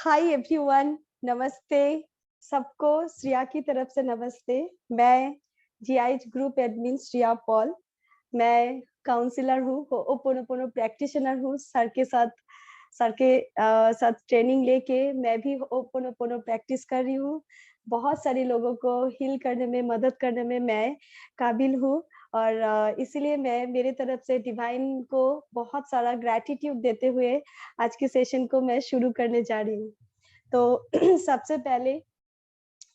Hi everyone, नमस्ते सबको। श्रेया की तरफ से नमस्ते। मैं जीआईएच ग्रुप एडमिन श्रेया पॉल। मैं काउंसलर हूँ, होओपोनोपोनो प्रैक्टिशनर हूँ। सर के साथ ट्रेनिंग लेके मैं भी होओपोनोपोनो प्रैक्टिस कर रही हूँ। बहुत सारे लोगों को हील करने में, मदद करने में मैं काबिल हूँ। और इसीलिए मैं मेरे तरफ से डिवाइन को बहुत सारा ग्रैटिट्यूड देते हुए आज के सेशन को मैं शुरू करने जा रही हूँ। तो सबसे पहले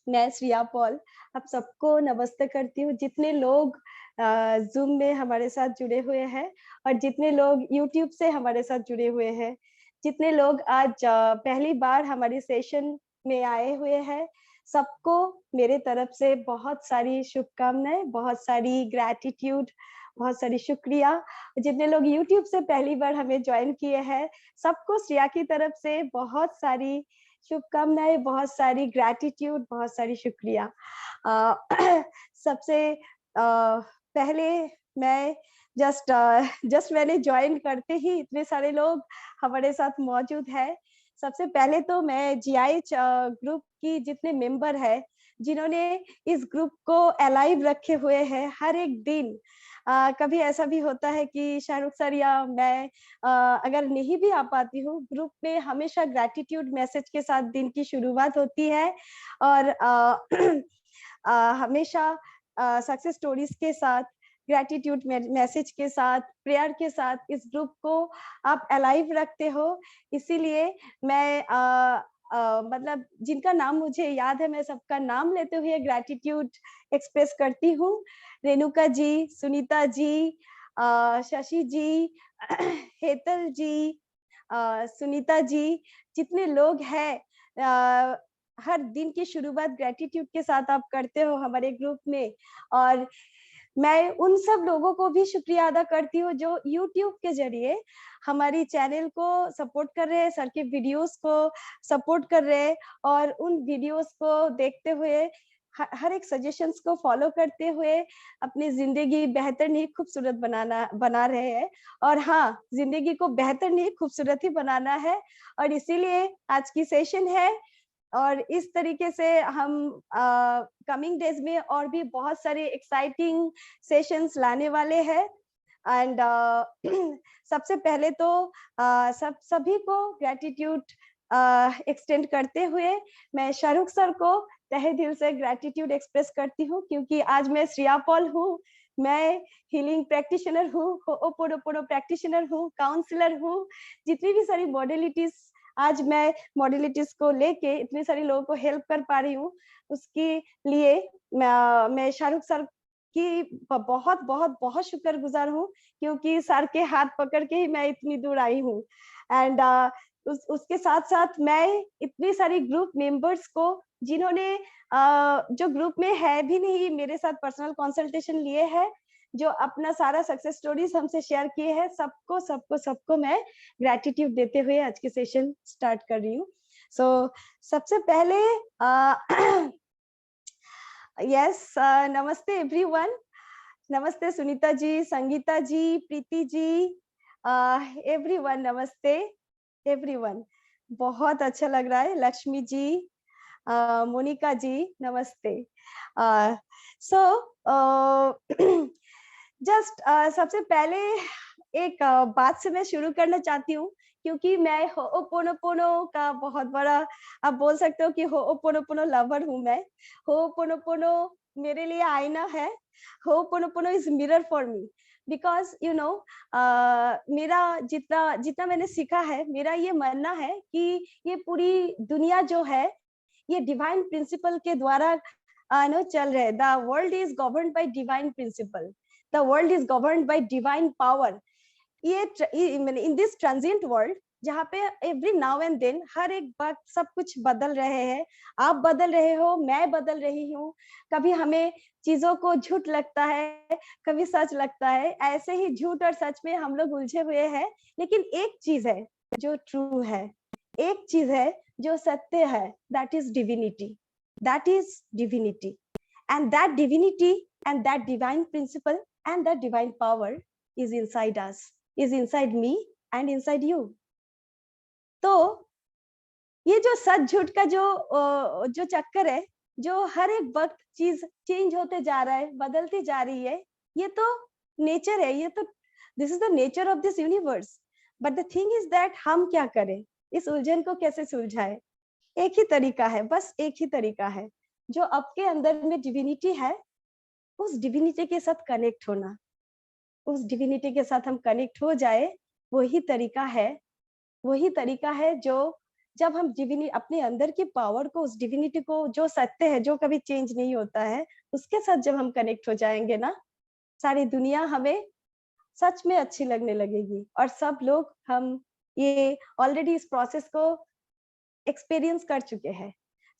मैं श्रेया पॉल आप सबको नमस्ते करती हूँ। जितने लोग जूम में हमारे साथ जुड़े हुए हैं और जितने लोग यूट्यूब से हमारे साथ जुड़े हुए हैं, जितने लोग आज पहली बार हमारी सेशन में आए हुए हैं, सबको मेरे तरफ से बहुत सारी शुभकामनाएं, बहुत सारी ग्रैटिट्यूड, बहुत सारी शुक्रिया। जितने लोग यूट्यूब से पहली बार हमें ज्वाइन किए हैं, सबको श्रेया की तरफ से बहुत सारी शुभकामनाएं, बहुत सारी ग्रैटिट्यूड, बहुत सारी शुक्रिया। सबसे पहले मैं जस्ट मैंने ज्वाइन करते ही इतने सारे लोग हमारे साथ मौजूद है। सबसे पहले तो मैं जीआईएच ग्रुप की जितने मेंबर है, जिन्होंने इस ग्रुप को अलाइव रखे हुए हैं हर एक दिन। कभी ऐसा भी होता है कि शाहरुख सर या मैं अगर नहीं भी आ पाती हूँ, ग्रुप में हमेशा ग्रैटिट्यूड मैसेज के साथ दिन की शुरुआत होती है। और हमेशा सक्सेस स्टोरीज के साथ, ग्रैटिट्यूड मैसेज के साथ, प्रेयर के साथ इस ग्रुप को आप अलाइव रखते हो। इसीलिए मैं मतलब जिनका नाम मुझे याद है, मैं सबका नाम लेते हुए ग्रैटिट्यूड एक्सप्रेस करती हूँ। रेणुका जी, सुनीता जी, शशि जी, हेतल जी, सुनीता जी, जितने लोग हैं, हर दिन की शुरुआत ग्रैटिट्यूड के साथ आप करते हो हमारे ग्रुप में। और मैं उन सब लोगों को भी शुक्रिया अदा करती हूँ जो यूट्यूब के जरिए हमारी चैनल को सपोर्ट कर रहे हैं, सर के वीडियोस को सपोर्ट कर रहे हैं और उन वीडियोस को देखते हुए हर एक सजेशंस को फॉलो करते हुए अपनी जिंदगी बेहतर नहीं खूबसूरत बना रहे हैं। और हाँ, जिंदगी को बेहतर नहीं खूबसूरत ही बनाना है, और इसीलिए आज की सेशन है। और इस तरीके से हम कमिंग डेज में और भी बहुत सारे एक्साइटिंग सेशंस लाने वाले हैं। एंड सबसे पहले तो सभी को ग्रैटिट्यूड एक्सटेंड करते हुए मैं शाहरुख सर को तहे दिल से ग्रैटिट्यूड एक्सप्रेस करती हूँ, क्योंकि आज मैं श्रेया पॉल हूँ। मैं हीलिंग प्रैक्टिशनर हूँ, होओपोनोपोनो प्रैक्टिशनर हूँ, काउंसलर हूँ। जितनी भी सारी मॉडलिटीज आज मैं मॉडलिटीज को लेके इतने सारे लोगों को हेल्प कर पा रही हूँ, उसके लिए मैं शाहरुख सर की बहुत बहुत बहुत शुक्रगुजार हूँ, क्योंकि सर के हाथ पकड़ के ही मैं इतनी दूर आई हूँ। एंड उसके साथ साथ मैं इतनी सारी ग्रुप मेंबर्स को, जिन्होंने जो ग्रुप में है भी नहीं, मेरे साथ पर्सनल कंसल्टेशन लिए हैं, जो अपना सारा सक्सेस स्टोरीज हमसे शेयर किए हैं, सबको सबको सबको मैं ग्रैटिट्यूड देते हुए आज की सेशन स्टार्ट कर रही हूँ। सो सबसे पहले यस, नमस्ते एवरीवन। नमस्ते सुनीता जी, संगीता जी, प्रीति जी, एवरीवन नमस्ते एवरीवन। बहुत अच्छा लग रहा है। लक्ष्मी जी, मोनिका जी नमस्ते। सो जस्ट सबसे पहले एक बात से मैं शुरू करना चाहती हूँ, क्योंकि मैं होओपोनोपोनो का बहुत बड़ा, आप बोल सकते हो कि होओपोनोपोनो लवर हूँ मैं। होओपोनोपोनो मेरे लिए आईना है। Ho'oponopono is mirror for me, because you know मेरा जितना जितना मैंने सीखा है, मेरा ये मानना है कि ये पूरी दुनिया जो है, ये डिवाइन प्रिंसिपल के द्वारा नो चल रहे। The world is governed bye divine principle, the world is governed bye divine power. ये इन दिस ट्रांजिएंट वर्ल्ड, जहाँ पे एवरी नाउ एंड देन, हर एक वक्त सब कुछ बदल रहे हैं। आप बदल रहे हो, मैं बदल रही हूँ। कभी हमें चीजों को झूठ लगता है, कभी सच लगता है। ऐसे ही झूठ और सच में हम लोग उलझे हुए हैं। लेकिन एक चीज है जो ट्रू है, एक चीज है जो सत्य है, that is divinity. That is divinity, and that divinity and that divine principle and that divine power is inside us, is inside me and inside you. तो ये जो सच झूठ का जो चक्कर है, जो हर एक वक्त चीज चेंज होते जा रहा है, बदलती जा रही है, ये तो नेचर है, ये तो this is the nature of this universe. But the thing is that हम क्या करें, इस उलझन को कैसे सुलझाए? एक ही तरीका है, बस एक ही तरीका है, जो आपके अंदर में डिविनिटी है, उस डिविनिटी के साथ कनेक्ट होना। उस डिविनिटी के साथ हम कनेक्ट हो जाए, वही तरीका है, वही तरीका है जो जब हम डिविनी अपने अंदर की पावर को, उस डिविनिटी को, जो सत्य है, जो कभी चेंज नहीं होता है, उसके साथ जब हम कनेक्ट हो जाएंगे ना, सारी दुनिया हमें सच में अच्छी लगने लगेगी। और सब लोग, हम ये ऑलरेडी इस प्रोसेस को एक्सपीरियंस कर चुके हैं।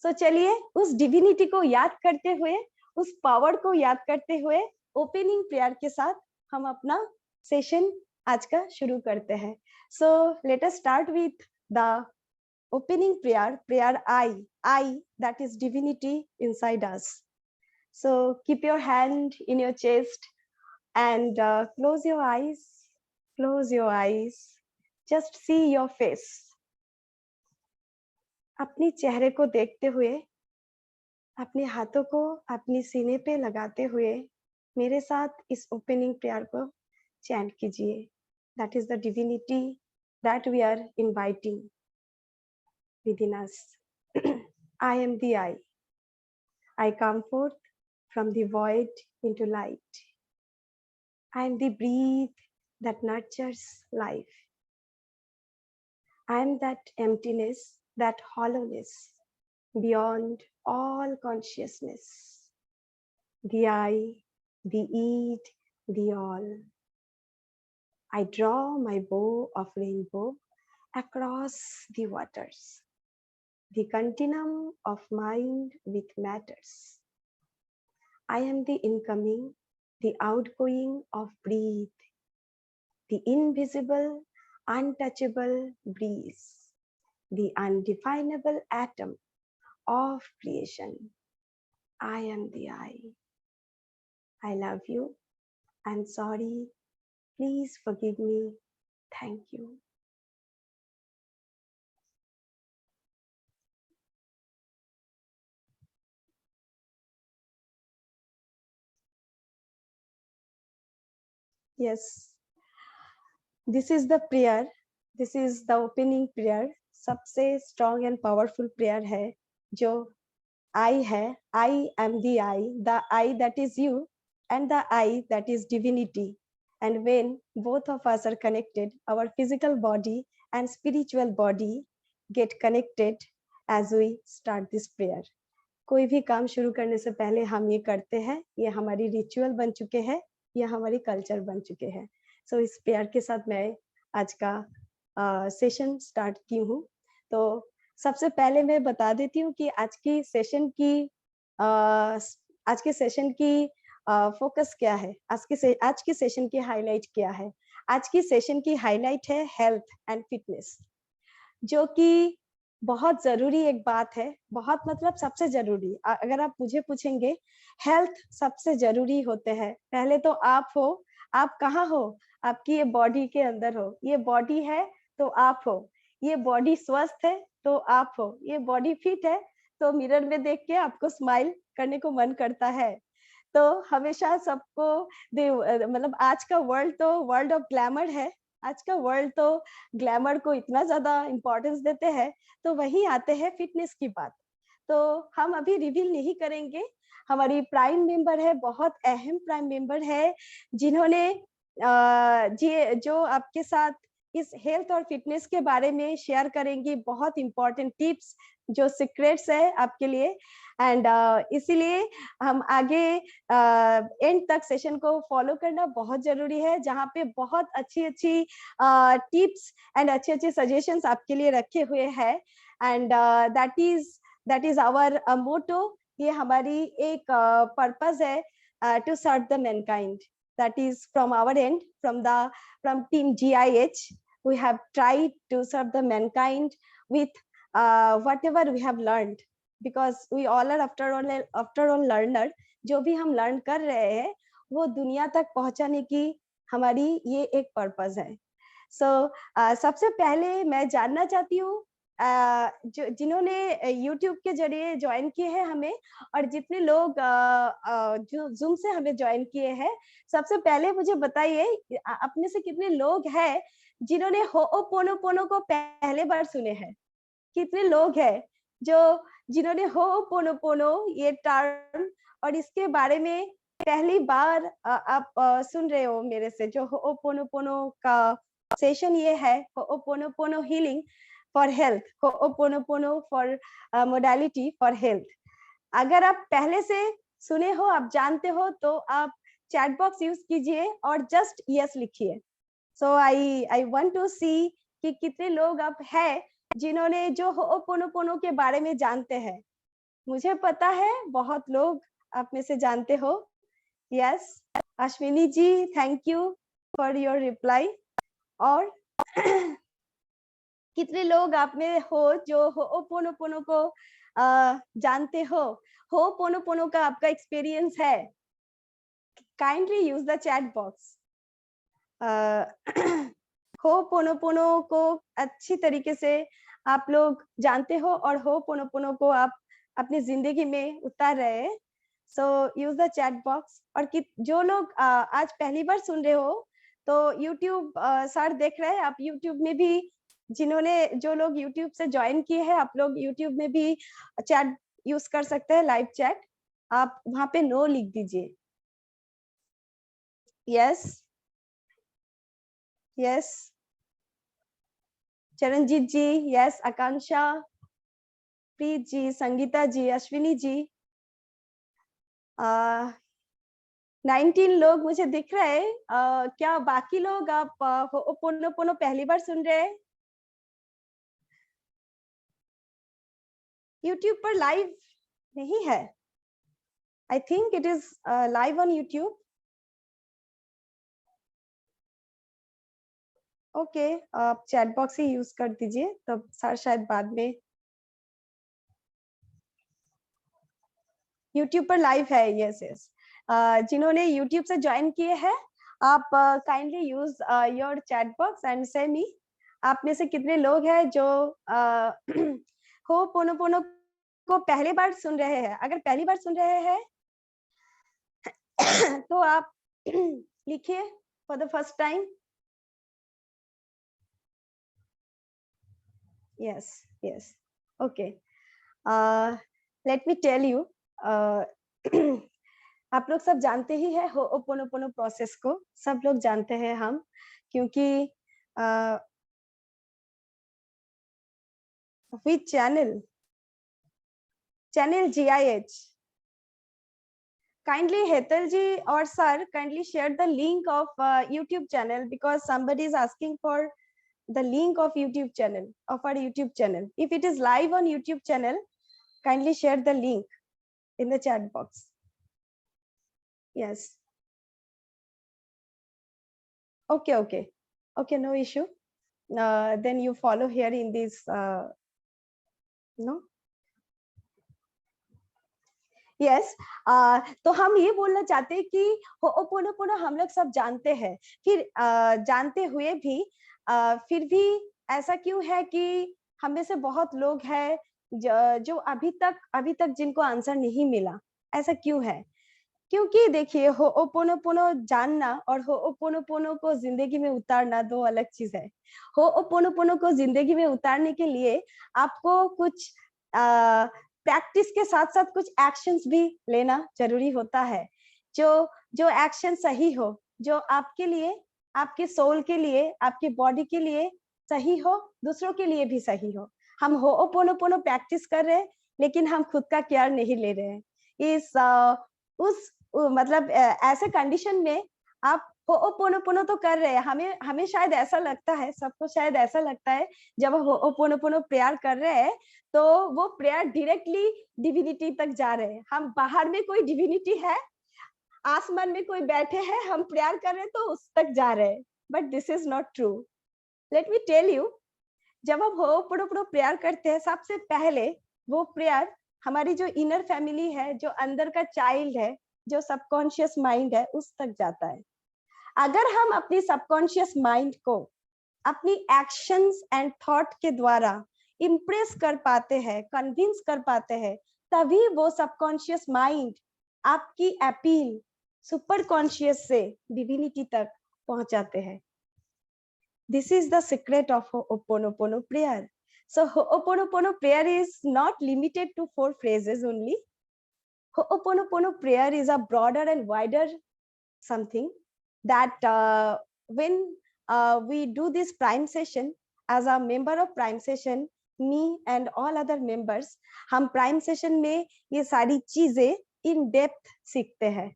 सो चलिए उस डिविनिटी को याद करते हुए, उस पावर को याद करते हुए, ओपनिंग प्रेयर के साथ हम अपना सेशन आज का शुरू करते हैं। So let us start with the opening prayer I, that is divinity inside us. So keep your hand in your chest and close your eyes, just see your face. अपनी चेहरे को देखते हुए, अपने हाथों को अपनी सीने पे लगाते हुए मेरे साथ इस ओपनिंग प्रेयर को चैंट कीजिए। That is the divinity that we are inviting within us. I am the I. I come forth from the void into light. I am the breath that nurtures life. I am that emptiness, that hollowness beyond all consciousness. The I, the it, the all. I draw my bow of rainbow across the waters, the continuum of mind with matters. I am the incoming, the outgoing of breath, the invisible, untouchable breeze, the undefinable atom of creation. I am the I. I love you. I'm sorry. Please forgive me. Thank you. Yes, this is the prayer. This is the opening prayer. सबसे strong and powerful prayer है जो I है. I am the I that is you, and the I that is divinity. And when both of us are connected, our physical body and spiritual body get connected as we start this prayer. कोई भी काम शुरू करने से पहले हम ये करते हैं, ये हमारी रिचुअल बन चुके हैं, ये हमारी कल्चर बन चुके हैं। सो इस प्रेयर के साथ मैं आज का सेशन स्टार्ट की हूँ। तो सबसे पहले मैं बता देती हूँ कि आज के सेशन की फोकस क्या है, आज के सेशन की हाईलाइट क्या है। आज की सेशन की हाईलाइट है हेल्थ एंड फिटनेस, जो कि बहुत जरूरी एक बात है, बहुत मतलब सबसे जरूरी। अगर आप मुझे पूछेंगे हेल्थ सबसे जरूरी होते हैं, पहले तो आप हो। आप कहाँ हो? आपकी ये बॉडी के अंदर हो। ये बॉडी है तो आप हो, ये बॉडी स्वस्थ है तो आप हो, ये बॉडी फिट है तो मिरर में देख के आपको स्माइल करने को मन करता है। तो हमेशा सबको मतलब आज का वर्ल्ड तो वर्ल्ड ऑफ ग्लैमर है। आज का वर्ल्ड तो ग्लैमर को इतना ज्यादा इम्पोर्टेंस देते हैं, तो वहीं आते हैं फिटनेस की बात। तो हम अभी रिवील नहीं करेंगे। हमारी प्राइम मेंबर है, बहुत अहम प्राइम मेंबर है, जिन्होंने जो आपके साथ इस हेल्थ और फिटनेस के बारे में शेयर करेंगी बहुत इंपॉर्टेंट टिप्स, जो सीक्रेट्स है आपके लिए। एंड इसीलिए हम आगे एंड तक सेशन को फॉलो करना बहुत जरूरी है, जहाँ पे बहुत अच्छी टिप्स एंड अच्छे सजेशंस आपके लिए रखे हुए हैं। And that is our motto. ये हमारी एक पर्पस है, to serve the mankind. That is from our end, from team GIH. We have tried to serve the mankind with whatever we have learned, because we all are after all learner. जो भी हम learn कर रहे हैं वो दुनिया तक पहुंचाने की हमारी ये एक पर्पस है। सबसे पहले मैं जानना चाहती हूँ जो जिन्होंने YouTube के जरिए ज्वाइन किए हैं हमें, और जितने लोग जो Zoom से हमें ज्वाइन किए हैं, सबसे पहले मुझे बताइए अपने से कितने लोग हैं जिन्होंने हो'ओपोनोपोनो को पहले बार सुने हैं? कितने लोग हैं जो जिन्होंने हो'ओपोनोपोनो ये टर्म और इसके बारे में पहली बार आप सुन रहे हो मेरे से? जो हो'ओपोनोपोनो का सेशन ये है, Ho'oponopono healing for health, Ho'oponopono for modality for health. अगर आप पहले से सुने हो, आप जानते हो, तो आप चैट बॉक्स यूज कीजिए और जस्ट यस लिखिए। सो आई वांट टू सी कि कितने लोग आप हैं जिन्होंने जो हो'ओपोनोपोनो के बारे में जानते हैं। मुझे पता है बहुत लोग आप में से जानते हो। Yes, Ashwini ji, thank you for your reply. और कितने लोग आप में हो जो हो'ओपोनोपोनो को जानते हो? हो'ओपोनोपोनो का आपका एक्सपीरियंस है? Kindly use the chat box. Ho'oponopono को अच्छी तरीके से आप लोग जानते हो और हो'ओपोनोपोनो को आप अपनी जिंदगी में उतार रहे हैं। सो यूज द चैट बॉक्स। और जो लोग आज पहली बार सुन रहे हो, तो YouTube सर देख रहे हैं, आप YouTube में भी जो लोग YouTube से ज्वाइन किए हैं, आप लोग YouTube में भी चैट यूज कर सकते हैं, लाइव चैट। आप वहां पे नो लिख दीजिए। यस यस, चरणजीत जी, यस, आकांक्षा, प्रीत जी, संगीता जी, अश्विनी जी, 19 लोग मुझे दिख रहे हैं। क्या बाकी लोग आप हो'ओपोनोपोनो पहली बार सुन रहे हैं? YouTube पर लाइव नहीं है? I think it is live on YouTube। Okay, आप चैट बॉक्स ही यूज कर दीजिए, तब सर शायद बाद में। YouTube पर लाइव है, यस यस। जिन्होंने YouTube से ज्वाइन किए हैं, आप kindly use your chat box and से मी आप में से कितने लोग हैं जो हो'ओपोनोपोनो को पहली बार सुन रहे हैं? अगर पहली बार सुन रहे हैं तो आप लिखिए for the first time. Yes yes, okay. Let me tell you, आप लोग सब जानते ही है हो'ओपोनोपोनो प्रोसेस को, सब लोग जानते हैं हम, क्योंकि which channel GIH, kindly Hetal ji or sir, kindly share the link of YouTube channel, because somebody is asking for the link of YouTube channel, of our YouTube channel. If it is live on YouTube channel, kindly share the link in the chat box. Yes. Okay, no issue. Then you follow here in this no. Yes, तो हम ये बोलना चाहते हैं कि हो'ओपोनोपोनो हम लोग सब जानते हैं, फिर जानते हुए भी फिर भी ऐसा क्यों है कि हम में से बहुत लोग हैं जो अभी तक जिनको आंसर नहीं मिला? ऐसा क्यों है? क्योंकि देखिए, हो'ओपोनोपोनो जानना और हो'ओपोनोपोनो को जिंदगी में उतारना दो अलग चीज है। हो'ओपोनोपोनो को जिंदगी में उतारने के लिए आपको कुछ प्रैक्टिस के साथ साथ कुछ एक्शंस भी लेना जरूरी होता है। जो एक्शन सही हो, जो आपके लिए, आपके सोल के लिए, आपकी बॉडी के लिए सही हो, दूसरों के लिए भी सही हो। हम हो'ओपोनोपोनो प्रैक्टिस कर रहे हैं, लेकिन हम खुद का केयर नहीं ले रहे हैं। मतलब ऐसे कंडीशन में आप हो'ओपोनोपोनो तो कर रहे हैं, हमें शायद ऐसा लगता है, सबको शायद ऐसा लगता है, जब हम हो'ओपोनोपोनो प्रेयर कर रहे हैं, तो वो प्रेयर डायरेक्टली डिविनिटी तक जा रहे हैं। हम बाहर में कोई डिविनिटी है, आसमान में कोई बैठे हैं, हम प्रेयर कर रहे हैं तो उस तक जा रहे हैं, but this is not true. Let me tell you, जब हम हो'ओपोनोपोनो प्रेयर करते हैं, सबसे पहले वो प्रेयर हमारी जो इनर फैमिली है, जो अंदर का चाइल्ड है, जो सबकॉन्शियस माइंड है, उस तक जाता है। अगर हम अपनी सबकॉन्शियस माइंड को अपनी एक्शंस एंड थॉट के द्वारा इम्प्रेस कर पाते हैं, कन्विंस कर पाते हैं, तभी वो सबकॉन्शियस माइंड आपकी अपील सुपर कॉन्शियस से डिविनिटी तक पहुंचाते हैं। This is the secret of Ho'oponopono prayer. So Ho'oponopono prayer is not limited to 4 phrases only. Ho'oponopono prayer is a broader and wider something that when we do this prime session, as a member of prime session, me and all other members, हम prime session में ये सारी चीजें in depth सीखते हैं।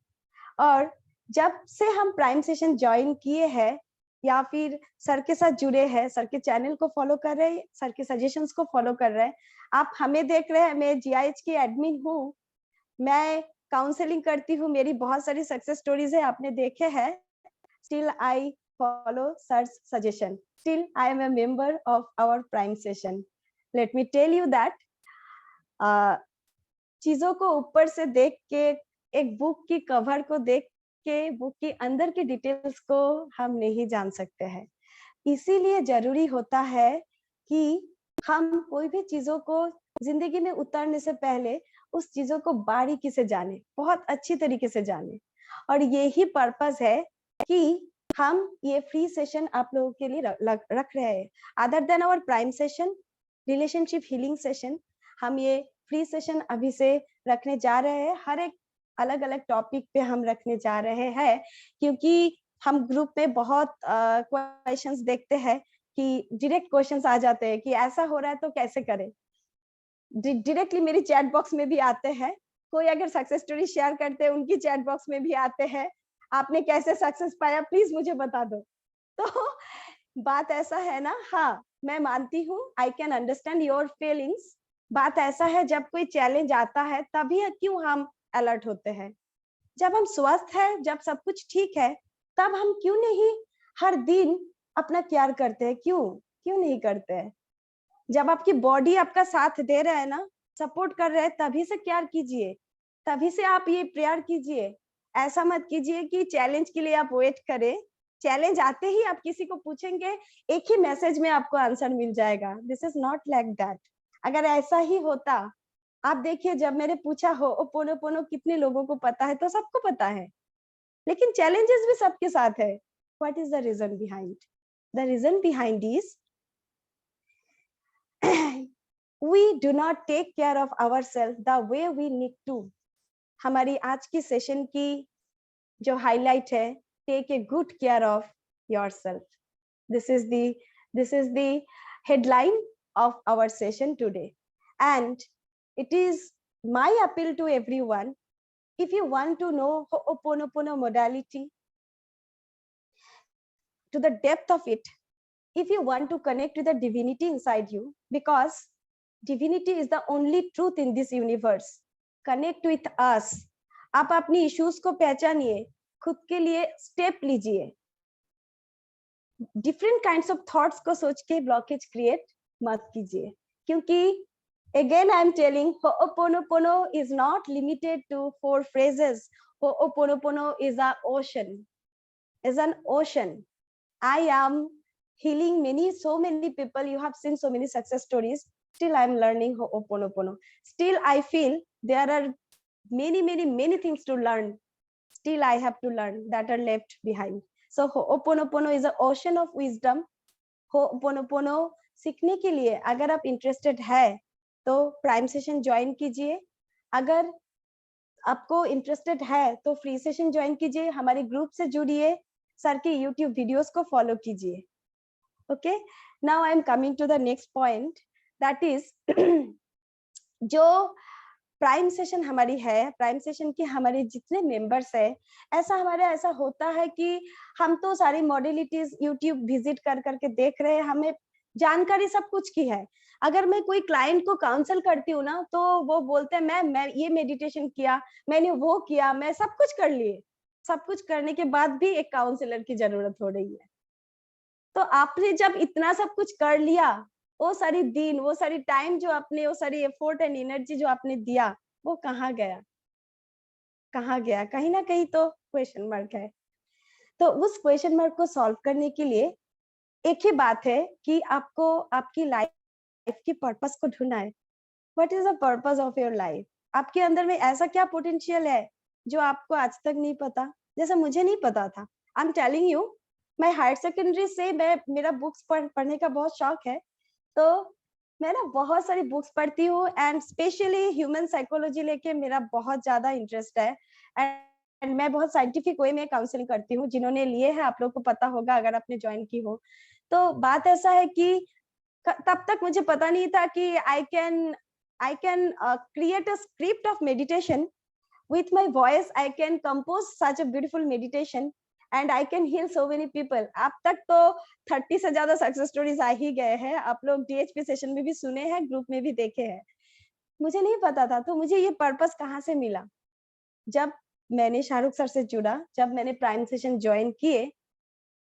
और जब से हम प्राइम सेशन ज्वाइन किए हैं या फिर सर के साथ जुड़े हैं, सर के चैनल को फॉलो कर रहे हैं, सर के सजेशंस को फॉलो कर रहे हैं, आप हमें देख रहे हैं, मैं जीआईएच की एडमिन हूँ, मैं काउंसलिंग करती हूँ, मेरी बहुत सारी सक्सेस स्टोरीज है, आपने देखे हैं। Still I follow sir's suggestion, still I am a member of our prime session. Let me tell you that चीजों को ऊपर से देख के, एक बुक की कवर को देख के बुक के अंदर के डिटेल्स को हम नहीं जान सकते हैं। इसीलिए जरूरी होता है कि हम कोई भी चीजों को जिंदगी में उतारने से पहले उस चीजों को बारीकी से जाने, बहुत अच्छी तरीके से जाने। और यही पर्पस है कि हम ये फ्री सेशन आप लोगों के लिए रख रहे हैं। Other than our prime session, relationship healing session, हम ये फ्री सेशन अभी से रखने जा रहे हैं। हर एक अलग अलग टॉपिक पे हम रखने जा रहे हैं, क्योंकि हम ग्रुप में बहुत क्वेश्चंस देखते हैं कि डायरेक्ट क्वेश्चंस आ जाते हैं कि ऐसा हो रहा है तो कैसे करें। डायरेक्टली मेरी चैट बॉक्स में भी आते हैं, कोई अगर सक्सेस स्टोरी शेयर करते हैं उनकी चैट बॉक्स में भी आते हैं, आपने कैसे सक्सेस पाया प्लीज मुझे बता दो। तो बात ऐसा है ना, हाँ मैं मानती हूँ, I can understand your feelings. बात ऐसा है, जब कोई चैलेंज आता है तभी क्यों हम अलर्ट होते हैं। जब हम स्वस्थ है, जब सब कुछ ठीक है, तब हम क्यों नहीं हर दिन अपना केयर करते हैं, क्यों नहीं करते हैं। जब आपकी बॉडी आपका साथ दे रहा है ना, सपोर्ट कर रहे हैं, तभी से केयर कीजिए, तभी से आप ये प्रेयर कीजिए। ऐसा मत कीजिए कि चैलेंज के लिए आप वेट करें, चैलेंज आते ही आप किसी को पूछेंगे, एक ही मैसेज में आपको आंसर मिल जाएगा। This is not like that. अगर ऐसा ही होता, आप देखिए जब मैंने पूछा हो'oponopono कितने लोगों को पता है, तो सबको पता है, लेकिन चैलेंजेस भी सबके साथ है। What is the reason behind? The reason behind is we do not take care of ourselves the way we need to। हमारी आज की सेशन की जो हाईलाइट है, take a good care of yourself. This is the headline of our session today, and it is my appeal to everyone, if you want to know Ho'oponopono modality to the depth of it, if you want to connect with the divinity inside you, because divinity is the only truth in this universe, connect with us। आप अपनी issues को पहचानिए, खुद के लिए step लीजिए, different kinds of thoughts को सोच के ब्लॉकेज क्रिएट मत कीजिए, क्योंकि again I am telling, Ho'oponopono is not limited to 4 phrases। Ho'oponopono is an ocean। I am healing so many people, you have seen so many success stories, still I am learning Ho'oponopono, still I feel there are many things to learn, still I have to learn that are left behind। So Ho'oponopono is an ocean of wisdom। Ho'oponopono सीखने के लिए अगर आप interested है तो prime session join कीजिए, अगर आपको इंटरेस्टेड है तो फ्री सेशन ज्वाइन कीजिए, हमारे ग्रुप से जुड़िए, सर के यूट्यूब वीडियोस को फॉलो कीजिए। Okay, now I am coming to the next point, that is जो प्राइम सेशन हमारी है, प्राइम सेशन के हमारे जितने मेंबर्स है, ऐसा होता है कि हम तो सारी मॉडलिटीज यूट्यूब विजिट कर करके देख रहे हैं, हमें जानकारी सब कुछ की है। अगर मैं कोई क्लाइंट को काउंसल करती हूँ ना, तो वो बोलते हैं मैं ये मेडिटेशन किया, मैंने वो किया, मैं सब कुछ कर लिए, सब कुछ करने के बाद भी एक काउंसलर की जरूरत हो रही है। तो आपने जब इतना सब कुछ कर लिया, वो सारी दिन, वो सारी टाइम जो आपने, वो सारी एफर्ट एंड एनर्जी जो आपने दिया, वो कहाँ गया? कहीं ना कहीं तो क्वेश्चन मार्क है। तो उस क्वेश्चन मार्क को सॉल्व करने के लिए एक ही बात है कि आपको आपकी लाइफ की पर्पस को ढूंढना है। What is the purpose of your life? आपके अंदर में ऐसा क्या पोटेंशियल है जो आपको आज तक नहीं पता, जैसे मुझे नहीं पता था। आई एम टेलिंग यू, मैं हायर सेकेंडरी से मेरा बुक्स पढ़ने का बहुत शौक है, तो मैं ना बहुत सारी बुक्स पढ़ती हूँ एंड स्पेशली ह्यूमन साइकोलॉजी लेके मेरा बहुत ज्यादा इंटरेस्ट है। एंड मैं बहुत साइंटिफिक वे में काउंसलिंग करती हूँ। जिन्होंने लिए है आप लोग को पता होगा अगर आपने ज्वाइन की हो। तो बात ऐसा है कि तब तक मुझे पता नहीं था कि I can create a script of meditation with my voice. I can compose such a beautiful meditation and I can heal so many people. अब तक तो 30 से ज्यादा सक्सेस स्टोरीज आ ही गए हैं। आप लोग DHP सेशन में भी सुने हैं, ग्रुप में भी देखे हैं। मुझे नहीं पता था, तो मुझे ये पर्पस कहाँ से मिला? जब मैंने शाहरुख सर से जुड़ा, जब मैंने प्राइम सेशन ज्वाइन किए,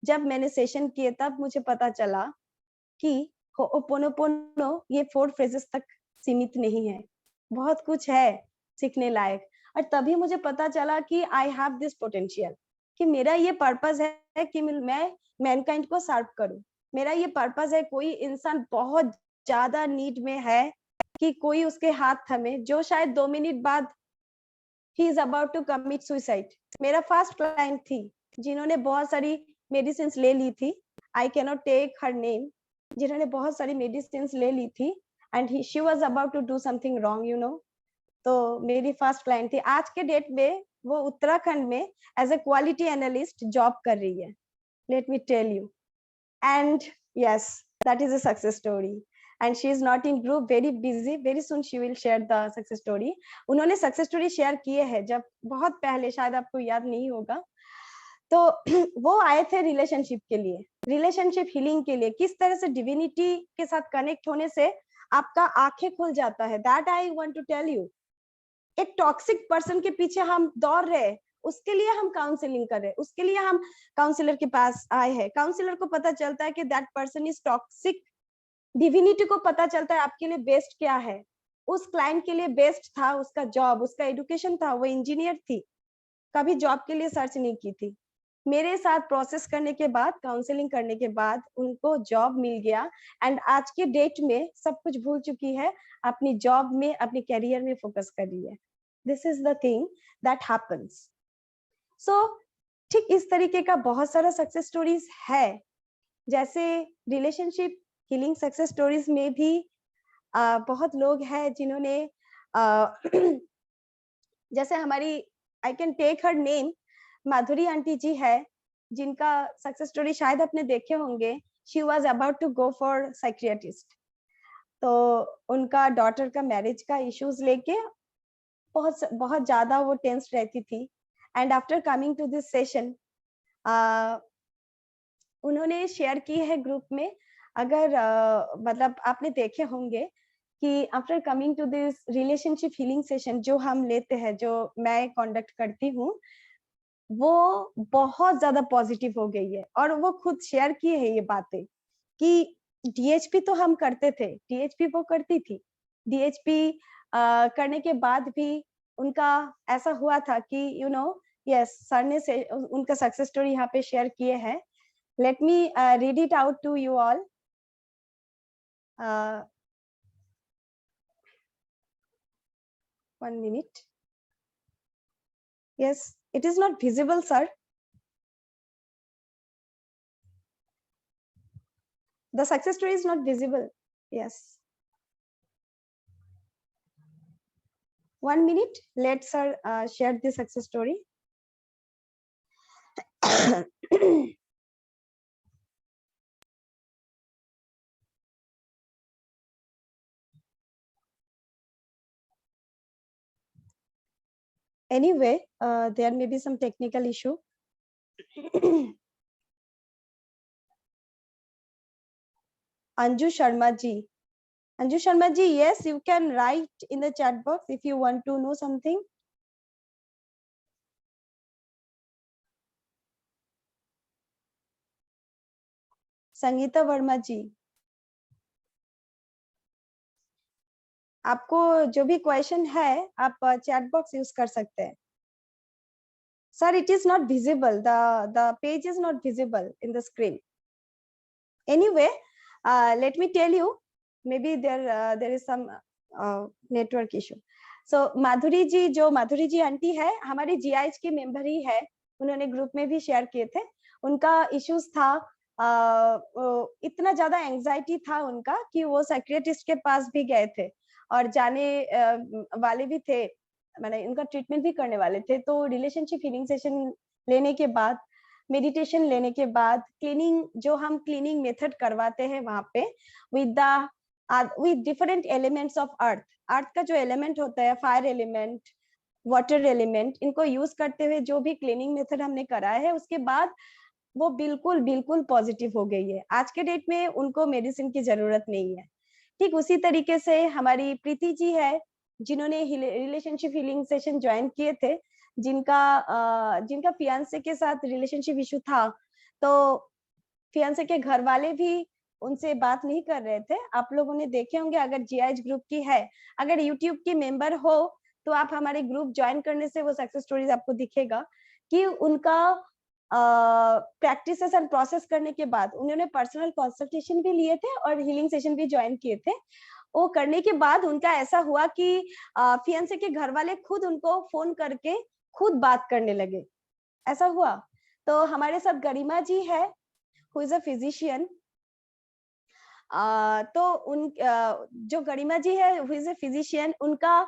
जब मैंने सेशन किए, तब मुझे पता चला कि हो'ओपोनोपोनो ये 4 फ्रेजेस तक सीमित नहीं है, बहुत कुछ है सीखने लायक। और तभी मुझे पता चला कि आई हैव दिस पोटेंशियल, कि मेरा ये पर्पस है कि मैं मैनकाइंड को सर्व करूं। मेरा ये पर्पस है, कोई इंसान बहुत ज्यादा नीड में है कि कोई उसके हाथ थमे, जो शायद 2 मिनट बाद ही is about to commit suicide. मेरा फर्स्ट क्लाइंट थी जिन्होंने बहुत सारी मेडिसिन ले ली थी, I cannot take her name, जिन्होंने बहुत सारी मेडिसिन ले ली थी and she was about to do something wrong, you know. तो मेरी फर्स्ट क्लाइंट थी। आज के डेट में वो उत्तराखंड में as a quality analyst job कर रही है, let me tell you. And yes, that is a success story and she is not in group, very busy, very soon she will share the success story. उन्होंने success story share किए हैं जब बहुत पहले, शायद आपको याद नहीं होगा। तो वो आए थे रिलेशनशिप के लिए, रिलेशनशिप हीलिंग के लिए, किस तरह से डिविनिटी के साथ कनेक्ट होने से आपका आंखें खुल जाता है। That I want to tell you. एक टॉक्सिक पर्सन के पीछे हम दौड़ रहे, उसके लिए हम काउंसलिंग कर रहे, उसके लिए हम काउंसलर के पास आए हैं। काउंसलर को पता चलता है कि that person is toxic, divinity को पता चलता है आपके लिए बेस्ट क्या है। उस क्लाइंट के लिए बेस्ट था उसका जॉब, उसका एजुकेशन था, वो इंजीनियर थी, कभी जॉब के लिए सर्च नहीं की थी। मेरे साथ प्रोसेस करने के बाद, काउंसलिंग करने के बाद उनको जॉब मिल गया एंड आज के डेट में सब कुछ भूल चुकी है, अपनी जॉब में, अपने करियर में फोकस कर रही है। This is the thing that happens. So ठीक इस तरीके का बहुत सारा सक्सेस स्टोरीज है। जैसे रिलेशनशिप हीलिंग सक्सेस स्टोरीज में भी बहुत लोग हैं जिन्होंने जैसे हमारी, I can take her name, Madhuri aunty ji है, जिनका सक्सेस स्टोरी शायद आपने देखे होंगे। She was about to go for psychiatrist, तो उनका डॉटर का मैरिज का इश्यूज लेके बहुत बहुत ज्यादा वो टेंस रहती थी। And after coming to this session उन्होंने शेयर की है ग्रुप में, अगर मतलब आपने देखे होंगे कि after coming to this relationship healing session जो हम लेते हैं, जो मैं कंडक्ट करती हूँ, वो बहुत ज्यादा पॉजिटिव हो गई है। और वो खुद शेयर की है ये बातें कि डीएचपी तो हम करते थे, डीएचपी वो करती थी, डीएचपी करने के बाद भी उनका ऐसा हुआ था कि यू नो, यस, सर ने से उनका सक्सेस स्टोरी यहाँ पे शेयर किए हैं। Let me read it out to you all. One minute. Yes, it is not visible, sir. The success story is not visible. Yes. 1 minute. Let sir share the success story. Anyway, there may be some technical issue. Anju Sharma ji. Anju Sharma ji, yes, you can write in the chat box if you want to know something. Sangeeta Verma जी, आपको जो भी question है आप chat box use कर सकते हैं। Sir, it is not visible. The page is not visible in the screen. Anyway, let me tell you, maybe there is some network issue. So माधुरी जी, जो माधुरी जी aunty है, हमारी GIH की member ही है, उन्होंने group में भी शेयर किए थे। उनका इश्यूज था, इतना ज्यादा एंजाइटी था उनका कि वो साइकियाट्रिस्ट के पास भी गए थे और जाने वाले भी थे, मैंने उनका ट्रीटमेंट भी करने वाले थे। तो रिलेशनशिप हीलिंग सेशन लेने के बाद, मेडिटेशन लेने के बाद, क्लीनिंग, जो हम क्लीनिंग मेथड करवाते हैं वहां पे with different elements of earth, earth का जो एलिमेंट होता है, फायर एलिमेंट, वाटर एलिमेंट, इनको यूज करते हुए जो भी क्लीनिंग मेथड हमने कराया है, उसके बाद वो बिल्कुल बिल्कुल पॉजिटिव हो गई है। आज के डेट में उनको मेडिसिन की जरूरत नहीं है। ठीक उसी तरीके से हमारी प्रीति जी है, जिन्होंने रिलेशनशिप हीलिंग सेशन ज्वाइन किए थे, जिनका फियांसे के साथ रिलेशनशिप इशू था, तो फियांसे के घर वाले भी उनसे बात नहीं कर रहे थे। आप लोगों ने देखे होंगे, अगर GIH ग्रुप की है, अगर यूट्यूब की मेंबर हो, तो आप हमारे ग्रुप ज्वाइन करने से वो सक्सेस स्टोरीज आपको दिखेगा कि उनका प्रैक्टिसेस एंड प्रोसेस करने के बाद उन्होंने पर्सनल कंसल्टेशन भी लिए थे और हीलिंग सेशन भी ज्वाइन किए थे। वो करने के बाद उनका ऐसा हुआ कि फियांसे के घर वाले खुद उनको फोन करके खुद बात करने लगे, ऐसा हुआ। तो हमारे साथ गरिमा जी है, हु इज अ फिजिशियन। तो उन जो गरिमा जी है, हु इज अ फिजिशियन, उनका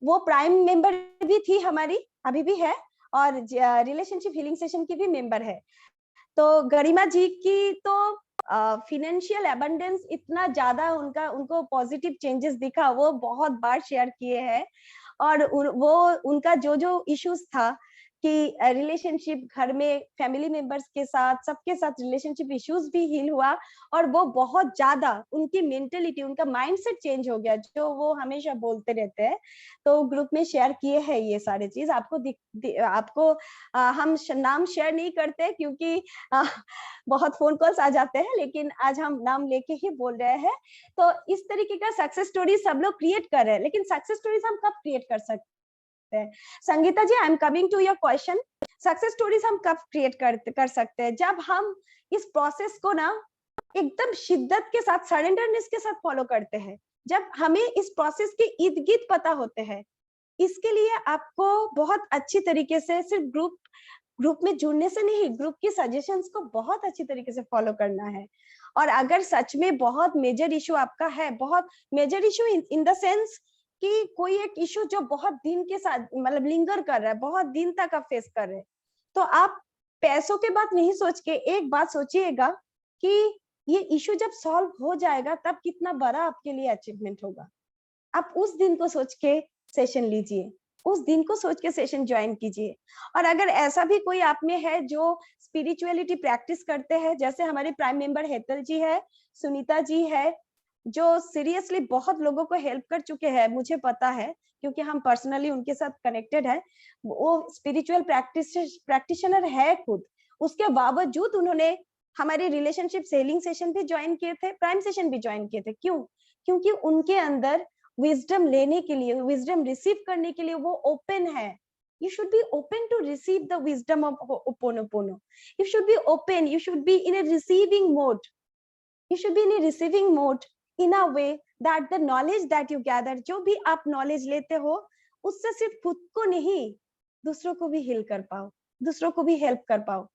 वो प्राइम मेंबर भी थी हमारी, अभी भी है, और रिलेशनशिप हीलिंग सेशन की भी मेंबर है। तो गरिमा जी की तो फिनेंशियल एबंडेंस इतना ज्यादा उनको पॉजिटिव चेंजेस दिखा, वो बहुत बार शेयर किए हैं। और वो उनका जो जो इश्यूज था कि रिलेशनशिप, घर में फैमिली मेंबर्स के साथ, सबके साथ रिलेशनशिप इश्यूज भी हील हुआ, और वो बहुत ज्यादा उनकी मेंटेलिटी, उनका माइंडसेट चेंज हो गया, जो वो हमेशा बोलते रहते हैं। तो ग्रुप में शेयर किए हैं ये सारे चीज आपको हम नाम शेयर नहीं करते क्योंकि बहुत फोन कॉल्स आ जाते हैं, लेकिन आज हम नाम लेके ही बोल रहे हैं। तो इस तरीके का सक्सेस स्टोरी सब लोग क्रिएट कर रहे हैं, लेकिन सक्सेस स्टोरीज हम कब क्रिएट कर सकते हैं? Sangeeta ji, I am coming to your question. Success stories हम कब क्रिएट कर सकते हैं? जब हम इस प्रोसेस को ना एकदम शिद्दत के साथ, सरेंडरनेस के साथ फॉलो करते हैं, जब हमें इस प्रोसेस के इर्द गिर्द पता होते हैं। इसके लिए आपको बहुत अच्छी तरीके से सिर्फ ग्रुप में जुड़ने से नहीं, ग्रुप की सजेशंस को बहुत अच्छी तरीके से फॉलो करना है। और अगर सच में बहुत मेजर इशू आपका है, बहुत major issue in the sense कि कोई एक इशू जो बहुत दिन के साथ मतलब लिंगर कर रहा है, बहुत दिन तक आप फेस कर रहे हैं, तो आप पैसों के बात नहीं सोच के एक बात सोचिएगा कि ये इशू जब सॉल्व हो जाएगा तब कितना बड़ा आपके लिए अचीवमेंट होगा। आप उस दिन को सोच के सेशन लीजिए, उस दिन को सोच के सेशन ज्वाइन कीजिए। और अगर ऐसा भी कोई आप में है जो स्पिरिचुअलिटी प्रैक्टिस करते हैं, जैसे हमारे प्राइम मेंबर हेतल जी है, सुनीता जी है, जो सीरियसली बहुत लोगों को हेल्प कर चुके हैं, मुझे पता है क्योंकि हम पर्सनली उनके साथ कनेक्टेड है। वो स्पिरिचुअल प्रैक्टिशनर है खुद, उसके बावजूद उन्होंने हमारे रिलेशनशिप हीलिंग सेशन भी ज्वाइन किए थे, प्राइम सेशन भी ज्वाइन किए थे। क्यों? क्योंकि उनके अंदर विजडम लेने के लिए, विजडम रिसीव करने के लिए वो ओपन है। You should be open to receive the wisdom of Ho'oponopono. You should be open. You should be in a receiving mode. You should be in a receiving mode in a way that the knowledge that you gather, जो भी आप knowledge लेते हो, उससे सिर्फ खुद को नहीं, दूसरों को भी heal कर पाओ, दूसरों को भी help कर पाओ।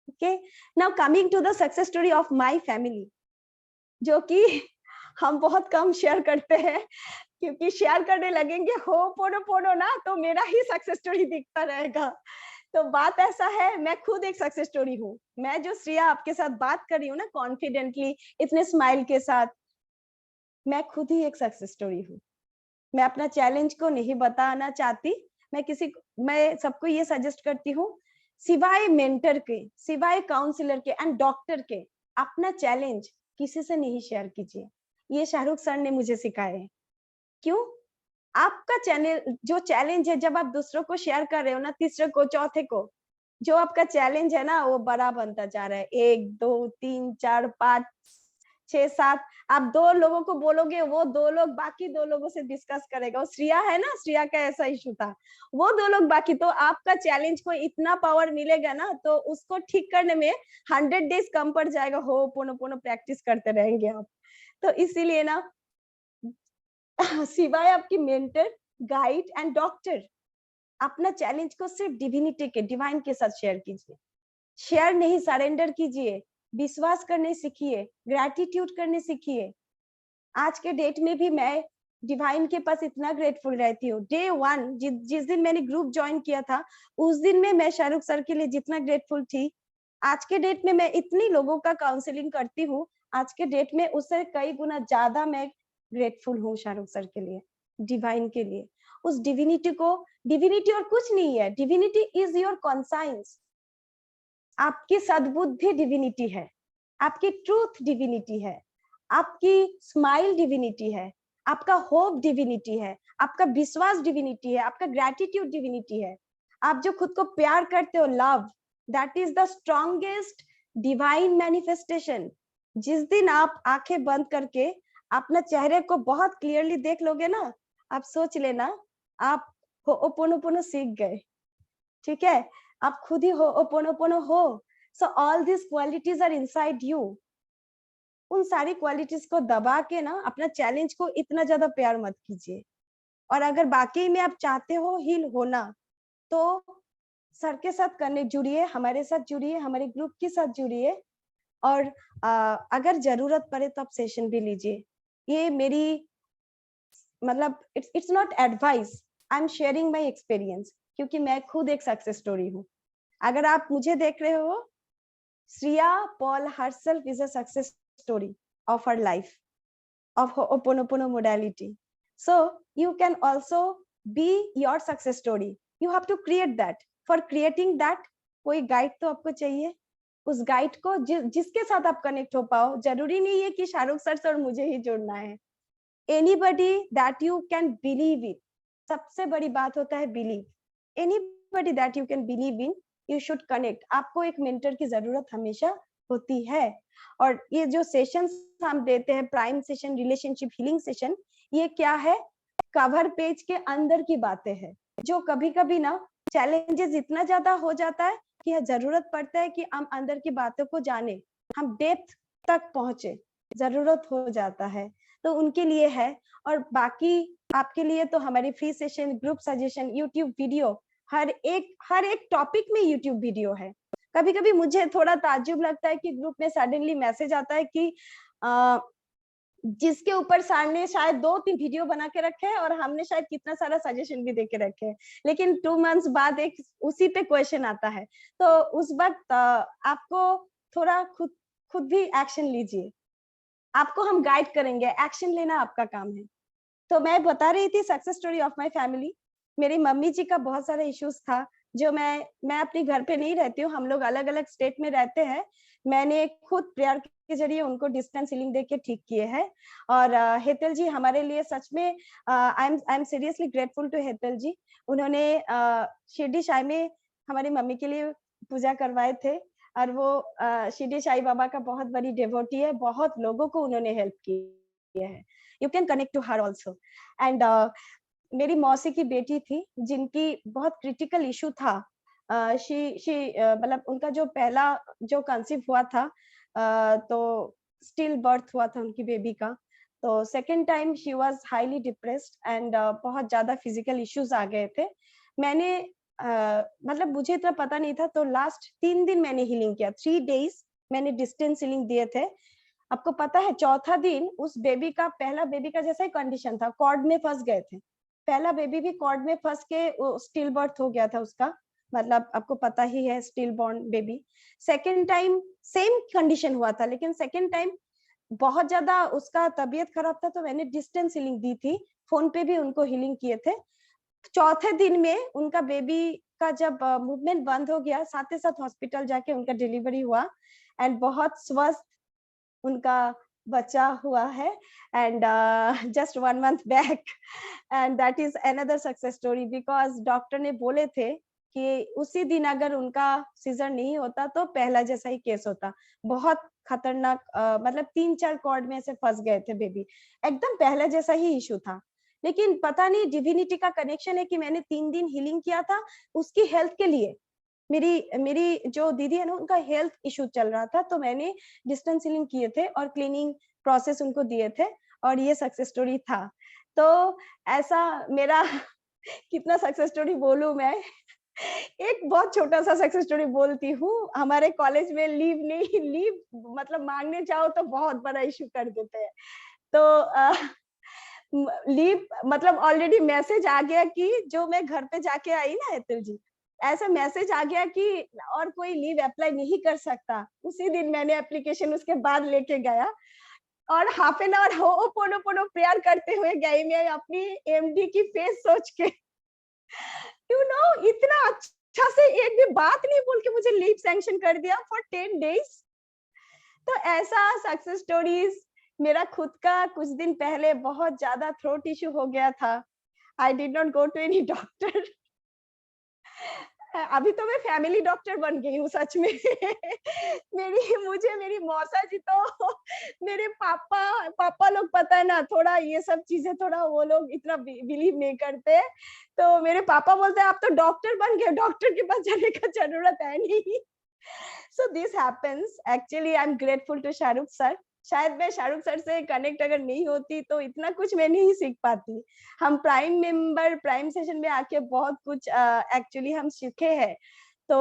Okay? Now coming to the success story of my family, जो कि हम बहुत कम शेयर करते हैं, क्योंकि शेयर करने लगेंगे हो'oponopono ना, तो मेरा ही सक्सेस स्टोरी दिखता रहेगा। तो बात ऐसा है, मैं खुद एक सक्सेस स्टोरी हूँ। मैं जो श्रेया आपके साथ बात कर रही हूँ ना, कॉन्फिडेंटली, इतने स्माइल के साथ, मैं खुद ही एक सक्सेस स्टोरी हूँ। मैं अपना चैलेंज को नहीं बताना चाहती। मैं सबको ये सजेस्ट करती हूँ, सिवाय मेंटर के, सिवाय काउंसलर के एंड डॉक्टर के, अपना चैलेंज किसी से नहीं शेयर कीजिए। ये शाहरुख सर ने मुझे सिखाया है। क्यों? आपका जो चैलेंज है, जब आप दूसरों को शेयर कर रहे हो ना, तीसरे को, चौथे को, जो आपका चैलेंज है ना, वो बड़ा बनता जा रहा है। 1 2 3 4 5 6 7, आप 2 लोगों को बोलोगे, वो 2 लोग बाकी 2 लोगों से डिस्कस करेगा। वो श्रेया है ना, श्रेया का ऐसा इशू था, वो 2 लोग बाकी, तो आपका चैलेंज को इतना पावर मिलेगा ना, तो उसको ठीक करने में 100 डेज कम पड़ जाएगा। हो'oponopono प्रैक्टिस करते रहेंगे आप। तो इसीलिए ना, सिवाय आपकी मेंटर, गाइड एंड डॉक्टर, अपना चैलेंज को सिर्फ डिविनिटी के, डिवाइन के साथ शेयर कीजिए। शेयर नहीं, सरेंडर कीजिए, विश्वास करने सीखिए, ग्रैटिट्यूड करने सीखिए। आज के डेट में भी मैं डिवाइन के पास इतना ग्रेटफुल रहती हूँ। डे 1 जिस दिन मैंने ग्रुप ज्वाइन किया था, उस दिन में मैं शाहरुख सर के लिए जितना ग्रेटफुल थी, आज के डेट में मैं इतनी लोगों का काउंसलिंग करती हूँ, आज के डेट में उससे कई गुना ज्यादा मैं ग्रेटफुल हूँ शाहरुख सर के लिए, डिवाइन के लिए। उस डिविनिटी को, डिविनिटी और कुछ नहीं है, डिविनिटी इज योर कॉन्साइंस। आपकी सद्बुद्धि डिविनिटी है, आपकी ट्रूथ डिविनिटी है, आपकी स्माइल डिविनिटी है, आपका होप डिविनिटी है, आपका विश्वास डिविनिटी है, आपका ग्रैटिट्यूड डिविनिटी है। आप जो खुद को प्यार करते हो, love, that is the strongest divine manifestation. जिस दिन आप आंखें बंद करके अपना चेहरे को बहुत क्लियरली देख लोगे ना, आप सोच लेना आप होओपोनोपोनो सीख गए। ठीक है, आप खुद ही होओपोनोपोनो हो। So all this qualities are inside you. उन सारी क्वालिटीज को दबा के ना अपना चैलेंज को इतना ज्यादा प्यार मत कीजिए। और अगर बाकी में आप चाहते हो हील होना, तो सर के साथ करने जुड़िए, हमारे साथ जुड़िए, हमारे ग्रुप के साथ जुड़िए। और अगर जरूरत पड़े तो आप सेशन भी लीजिए। ये मेरी मतलब it's not advice, I am sharing my experience, क्योंकि मैं खुद एक सक्सेस स्टोरी हूँ। अगर आप मुझे देख रहे हो, Shreya Paul herself is a success story of her life, of Ho'oponopono modality. So you can also be your success story. You have to create that. For creating that, कोई guide तो आपको चाहिए। उस गाइड को जिसके साथ आप connect हो पाओ, जरूरी नहीं है कि शाहरुख सर से और मुझे ही जुड़ना है। Anybody that you can believe in, सबसे बड़ी बात होता है believe. Anybody that you can believe in, you should connect. आपको एक मेंटर की जरूरत हमेशा होती है। और ये जो सेशंस हम देते हैं, prime session, relationship healing session, ये क्या है? कवर पेज के अंदर की बातें हैं, जो कभी कभी ना चैलेंजेस इतना ज्यादा हो जाता है कि जरूरत पड़ता है कि हम अंदर की बातों को जाने, हम डेप्थ तक पहुंचे, जरूरत हो जाता है, तो उनके लिए है। और बाकी आपके लिए तो हमारी free session, group suggestion, YouTube video, हर एक टॉपिक में यूट्यूब वीडियो है। कभी कभी मुझे थोड़ा ताज्जुब लगता है कि ग्रुप में सडनली मैसेज आता है कि जिसके ऊपर सर ने शायद 2-3 वीडियो बना के रखे हैं और हमने शायद कितना सारा सजेशन भी दे के रखे हैं, लेकिन 2 मंथ्स बाद एक उसी पे क्वेश्चन आता है। तो उस वक्त आपको थोड़ा खुद भी एक्शन लीजिए। आपको हम गाइड करेंगे, एक्शन लेना आपका काम है। तो मैं बता रही थी success story of my family. मेरी मम्मी जी का बहुत सारा इश्यूज था, जो मैं अपने घर पे नहीं रहती हूँ, हम लोग अलग अलग स्टेट में रहते हैं। मैंने खुद प्रेयर के जरिए उनको डिस्टेंस हीलिंग देके ठीक किए हैं। और हेतल जी हमारे लिए सच में, I am seriously grateful to Hetal ji. उन्होंने शिरडी साई में हमारी मम्मी के लिए पूजा करवाए थे, और वो शिरडी साई बाबा का बहुत बड़ी डिवोटी है, बहुत लोगों को उन्होंने हेल्प की है। You can connect to her also. एंड मेरी मौसी की बेटी थी जिनकी बहुत क्रिटिकल इशू था। मतलब उनका जो पहला जो कंसीव हुआ था, तो स्टिल बर्थ हुआ था उनकी बेबी का। तो second time she was highly depressed and बहुत ज्यादा फिजिकल इश्यूज आ गए थे। मैंने मतलब मुझे इतना पता नहीं था, तो लास्ट 3 दिन मैंने हीलिंग किया, 3 डेज मैंने डिस्टेंस हीलिंग दिए थे। आपको पता है, चौथा दिन उस बेबी का, पहला बेबी का जैसा ही कंडीशन था, कॉर्ड में फंस गए थे। पहला बेबी भी कॉर्ड में फंस के स्टिल बर्थ हो गया था उसका, मतलब आपको पता ही है, still born baby. Second time same condition हुआ था, लेकिन सेकेंड टाइम बहुत ज्यादा उसका तबीयत खराब था, तो मैंने डिस्टेंस हीलिंग दी थी, फोन पे भी उनको हीलिंग किए थे। चौथे दिन में उनका बेबी का जब मूवमेंट बंद हो गया, साथ ही साथ हॉस्पिटल जाके उनका डिलीवरी हुआ, एंड बहुत स्वस्थ उनका बच्चा हुआ है। And just 1 month back, and that is another success story, because doctor ने बोले थे कि उसी दिन अगर उनका सीजर नहीं होता तो पहला जैसा ही केस होता। बहुत खतरनाक, मतलब 3-4 कॉर्ड में से फंस गए थे बेबी, एकदम पहले जैसा ही इशू था। लेकिन पता नहीं डिविनिटी का कनेक्शन है कि मैंने 3 दिन हीलिंग किया था उसकी हेल्थ के लिए। मेरी जो दीदी है ना, उनका हेल्थ इशू चल रहा था, तो मैंने डिस्टेंस हीलिंग किए थे और क्लीनिंग प्रोसेस उनको दिए थे, और ये सक्सेस स्टोरी था। तो ऐसा मेरा कितना सक्सेस स्टोरी बोलूं मैं। एक बहुत छोटा सा सक्सेस स्टोरी बोलती हूँ। हमारे कॉलेज में लीव मतलब मांगने जाओ तो बहुत बड़ा इशू कर देते हैं। तो लीव मतलब ऑलरेडी मैसेज आ गया कि जो मैं घर पे जाके आई ना हेतल जी, ऐसा मैसेज आ गया कि और कोई लीव अप्लाई नहीं कर सकता। उसी दिन मैंने एप्लीकेशन उसके बाद लेके गया और half an hour ho'oponopono prayer करते हुए गई मैं अपनी एमडी की फेस सोच के। इतना अच्छा से एक भी बात नहीं बोल के मुझे लीव सैंक्शन कर दिया फॉर 10 डेज। तो ऐसा सक्सेस स्टोरीज। मेरा खुद का कुछ दिन पहले बहुत ज्यादा थ्रोट इशू हो गया था। I did not go to any doctor. अभी तो मैं फैमिली डॉक्टर बन गई हूँ सच में। मेरी मौसा जी तो मेरे पापा लोग पता है ना, थोड़ा ये सब चीजें थोड़ा वो लोग इतना बिलीव नहीं करते। तो मेरे पापा बोलते हैं आप तो डॉक्टर बन गए, डॉक्टर के पास जाने का जरूरत है नहीं। So this happens. Actually I am grateful to Shahrukh sir. शायद मैं शाहरुख सर से कनेक्ट अगर नहीं होती तो इतना कुछ मैं नहीं सीख पाती। हम प्राइम मेंबर प्राइम सेशन में आके बहुत कुछ एक्चुअली हम सीखे हैं। तो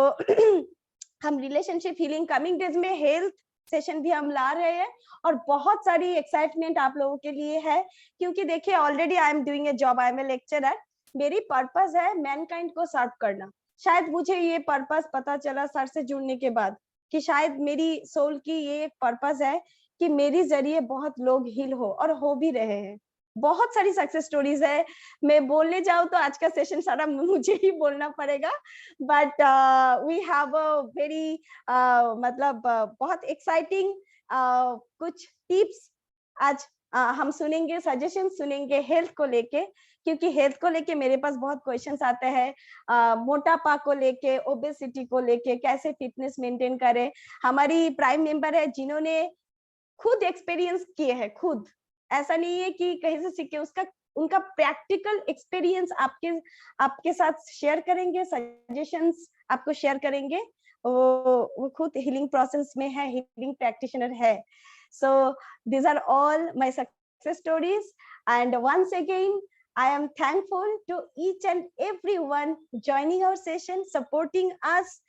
हम रिलेशनशिप हीलिंग कमिंग डेज में हेल्थ सेशन भी हम ला रहे हैं और बहुत सारी एक्साइटमेंट आप लोगों के लिए है। क्योंकि देखिए already I am doing a job, I am a lecturer. मेरी पर्पस है मैनकाइंड को सर्व करना। शायद मुझे ये पर्पस पता चला सर से जुड़ने के बाद कि शायद मेरी सोल की ये एक पर्पस है कि मेरी जरिए बहुत लोग हील हो और हो भी रहे हैं। बहुत सारी सक्सेस स्टोरीज है। मैं बोलने जाऊं तो आज का सेशन सारा मुझे ही बोलना पड़ेगा। But we have a very मतलब बहुत एक्साइटिंग कुछ टिप्स आज हम सुनेंगे, सजेशन सुनेंगे हेल्थ को लेके। क्योंकि हेल्थ को लेके मेरे पास बहुत क्वेश्चंस आते हैं। मोटापा को लेके, ओबेसिटी को लेके, कैसे फिटनेस मेंटेन करें। हमारी प्राइम मेंबर है जिन्होंने खुद एक्सपीरियंस किए हैं, खुद। ऐसा नहीं है कि कहीं से सीखे, उसका उनका प्रैक्टिकल एक्सपीरियंस आपके साथ शेयर करेंगे, सजेशंस आपको शेयर करेंगे। वो खुद हीलिंग प्रोसेस में है, हीलिंग प्रैक्टिशनर है। सो these are all my success stories, and once again I am thankful to each and everyone joining our session, supporting us,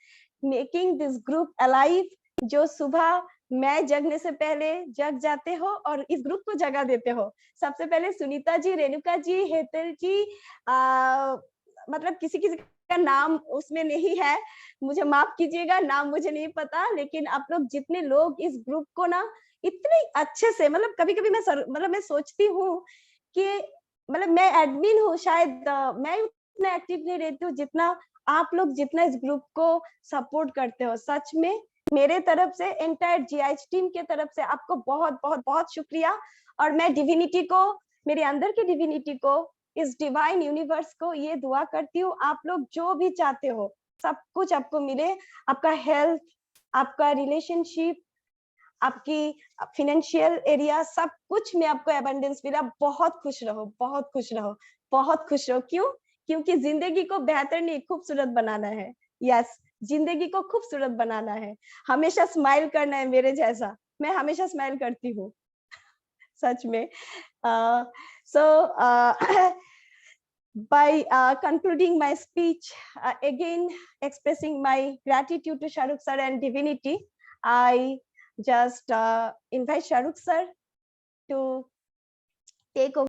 making this group alive। जो सुबह मैं जगने से पहले जग जाते हो और इस ग्रुप को जगा देते हो। सबसे पहले सुनीता जी, रेणुका जी, हेतल जी, मतलब किसी किसी का नाम उसमें नहीं है, मुझे माफ कीजिएगा, नाम मुझे नहीं पता। लेकिन आप लोग जितने लोग इस ग्रुप को ना इतने अच्छे से, मतलब कभी कभी मैं सोचती हूँ कि मतलब मैं एडमिन हूँ शायद, मैं उतना एक्टिव नहीं रहती हूँ जितना आप लोग, जितना इस ग्रुप को सपोर्ट करते हो। सच में मेरे तरफ से, एंटायर जीआईएच टीम के तरफ से आपको बहुत बहुत बहुत शुक्रिया। और मैं डिविनिटी को, मेरे अंदर की डिविनिटी को, इस डिवाइन यूनिवर्स को ये दुआ करती हूँ आप लोग जो भी चाहते हो सब कुछ आपको मिले। आपका हेल्थ, आपका रिलेशनशिप, आपकी फाइनेंशियल एरिया, सब कुछ में आपको एबंडेंस मिला। बहुत खुश रहो, बहुत खुश रहो, बहुत खुश रहो। क्यों? क्योंकि जिंदगी को बेहतर नहीं खूबसूरत बनाना है। यस, जिंदगी को खूबसूरत बनाना है, हमेशा स्माइल करना है मेरे जैसा। मैं हमेशा स्माइल करती हूँ सच में। सो by concluding my speech, again expressing my gratitude to Shahrukh sir and divinity, I just invite Shahrukh sir to take over.